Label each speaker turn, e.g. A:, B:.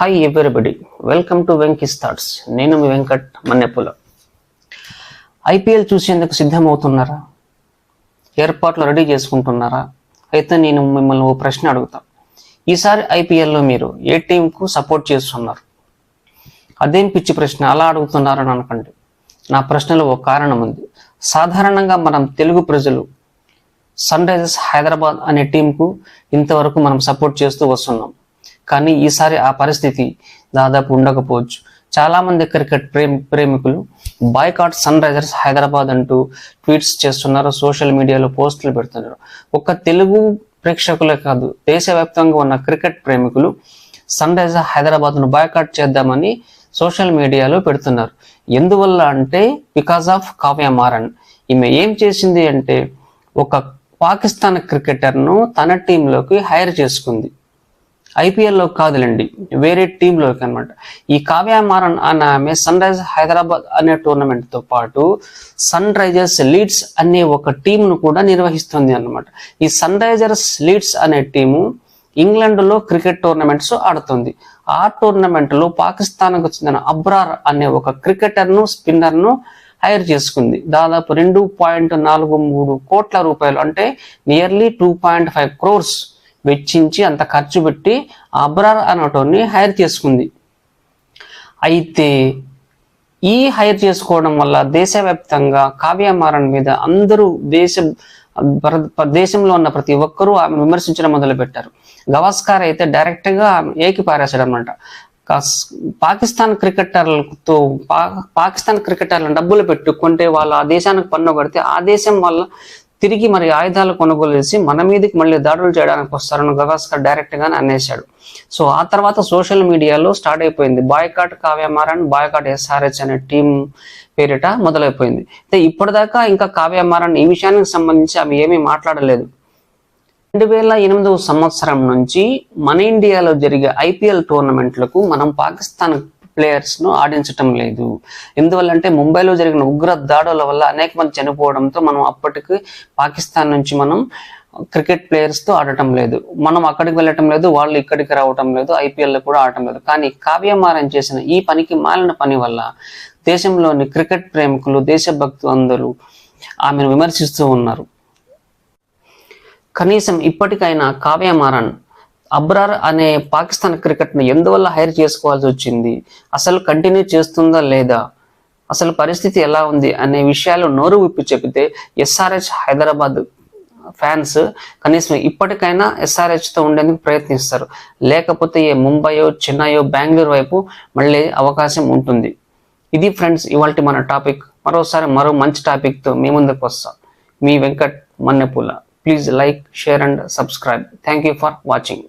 A: Hi everybody, welcome to Venky's thoughts. నేను మీ Venkat మన్నెపుల. IPL చూసేందుకు సిద్ధమవుతున్నారా? ఏర్పాట్లు రెడీ చేసుకుంటున్నారా? అయితే నేను మిమ్మల్ని ఓ ప్రశ్న అడుగుతా. ఈసారి ఐపీఎల్లో మీరు ఏ టీంకు సపోర్ట్ చేస్తున్నారు? అదేం పిచ్చి ప్రశ్న, అలా అడుగుతున్నారని అనకండి. నా ప్రశ్నలో ఒక కారణం ఉంది. సాధారణంగా మనం తెలుగు ప్రజలు సన్ రైజర్స్ హైదరాబాద్ అనే టీంకు ఇంతవరకు మనం సపోర్ట్ చేస్తూ వస్తున్నాం. కానీ ఈసారి ఆ పరిస్థితి దాదాపు ఉండకపోవచ్చు. చాలామంది క్రికెట్ ప్రేమికులు బాయ్కాట్ సన్ రైజర్స్ హైదరాబాద్ అంటూ ట్వీట్స్ చేస్తున్నారు, సోషల్ మీడియాలో పోస్టులు పెడుతున్నారు. ఒక్క తెలుగు ప్రేక్షకులే కాదు, దేశవ్యాప్తంగా ఉన్న క్రికెట్ ప్రేమికులు సన్ రైజర్స్ హైదరాబాద్ను బాయ్కాట్ చేద్దామని సోషల్ మీడియాలో పెడుతున్నారు. ఎందువల్ల అంటే బికాస్ ఆఫ్ కావ్య మారన్. ఈమె ఏం చేసింది అంటే ఒక పాకిస్తాన్ క్రికెటర్ను తన టీంలోకి హైర్ చేసుకుంది. ఐపీఎల్లో కాదులేండి, వేరే టీంలోకి అనమాట. ఈ కావ్య మారన్ అనే ఆమె సన్ రైజర్స్ హైదరాబాద్ అనే టోర్నమెంట్తో పాటు సన్ రైజర్స్ లీడ్స్ అనే ఒక టీంను కూడా నిర్వహిస్తుంది అన్నమాట. ఈ సన్ రైజర్స్ లీడ్స్ అనే టీము ఇంగ్లాండ్లో క్రికెట్ టోర్నమెంట్స్ ఆడుతుంది. ఆ టోర్నమెంట్లో పాకిస్తాన్కు చెందిన అబ్రార్ అనే ఒక క్రికెటర్ను, స్పిన్నర్ను హైర్ చేసుకుంది. దాదాపు 2.43 కోట్ల రూపాయలు, అంటే నియర్లీ 2.5 crores వెచ్చించి అంత ఖర్చు పెట్టి అబ్రార్ అనటోని హైర్ చేసుకుంది. అయితే ఈ హైర్ చేసుకోవడం వల్ల దేశవ్యాప్తంగా కావ్య మారన్ మీద అందరూ దేశంలో ఉన్న ప్రతి ఒక్కరూ ఆమె విమర్శించడం మొదలు పెట్టారు. గవాస్కర్ అయితే డైరెక్ట్గా ఏకి పారేశాడు అనమాట. పాకిస్తాన్ క్రికెటర్లను డబ్బులు పెట్టుకుంటే వాళ్ళు ఆ దేశానికి పన్ను కడితే ఆ దేశం వల్ల తిరిగి మరి ఆయుధాలు కొనుగోలు చేసి మన మీదకి మళ్ళీ దాడులు చేయడానికి వస్తారని గవాస్కర్ డైరెక్ట్ గానే అనేశాడు. సో ఆ తర్వాత సోషల్ మీడియాలో స్టార్ట్ అయిపోయింది boycott Kavya Maran, boycott SRH అనే టీం పేరిట మొదలైపోయింది. అయితే ఇప్పటిదాకా ఇంకా కావ్య మారన్ ఈ విషయానికి సంబంధించి ఆమె ఏమీ మాట్లాడలేదు. 2008 సంవత్సరం నుంచి మన ఇండియాలో జరిగే ఐపీఎల్ టోర్నమెంట్లకు మనం పాకిస్తాన్ ప్లేయర్స్ ను ఆడించటం లేదు. ఎందువల్లంటే ముంబైలో జరిగిన ఉగ్ర దాడుల వల్ల అనేక మంది చనిపోవడంతో మనం అప్పటికి పాకిస్తాన్ నుంచి మనం క్రికెట్ ప్లేయర్స్ తో ఆడటం లేదు, మనం అక్కడికి వెళ్ళటం లేదు, వాళ్ళు ఇక్కడికి రావటం లేదు, ఐపీఎల్ కూడా ఆడటం లేదు. కానీ కావ్య మారన్ చేసిన ఈ పనికి మాలిన పని వల్ల దేశంలోని క్రికెట్ ప్రేమికులు, దేశభక్తులు అందరూ ఆమెను విమర్శిస్తూ ఉన్నారు. కనీసం ఇప్పటికైనా కావ్య మారన్ అబ్రార్ అనే పాకిస్తాన్ క్రికెట్ను ఎందువల్ల హైర్ చేసుకోవాల్సి వచ్చింది, అసలు కంటిన్యూ చేస్తుందా లేదా, అసలు పరిస్థితి ఎలా ఉంది అనే విషయాలు నోరు విప్పి చెబితే SRH హైదరాబాద్ ఫ్యాన్స్ కనీసం ఇప్పటికైనా SRHతో ఉండేందుకు ప్రయత్నిస్తారు. లేకపోతే ముంబయో, చెన్నైయో, బెంగళూరు వైపు మళ్ళీ అవకాశం ఉంటుంది. ఇది ఫ్రెండ్స్ ఇవాల్టి మన టాపిక్. మరోసారి మరో మంచి టాపిక్తో మీ ముందుకు వస్తా. మీ Venkat మన్నెపుల. Please like, share and subscribe. Thank you for watching.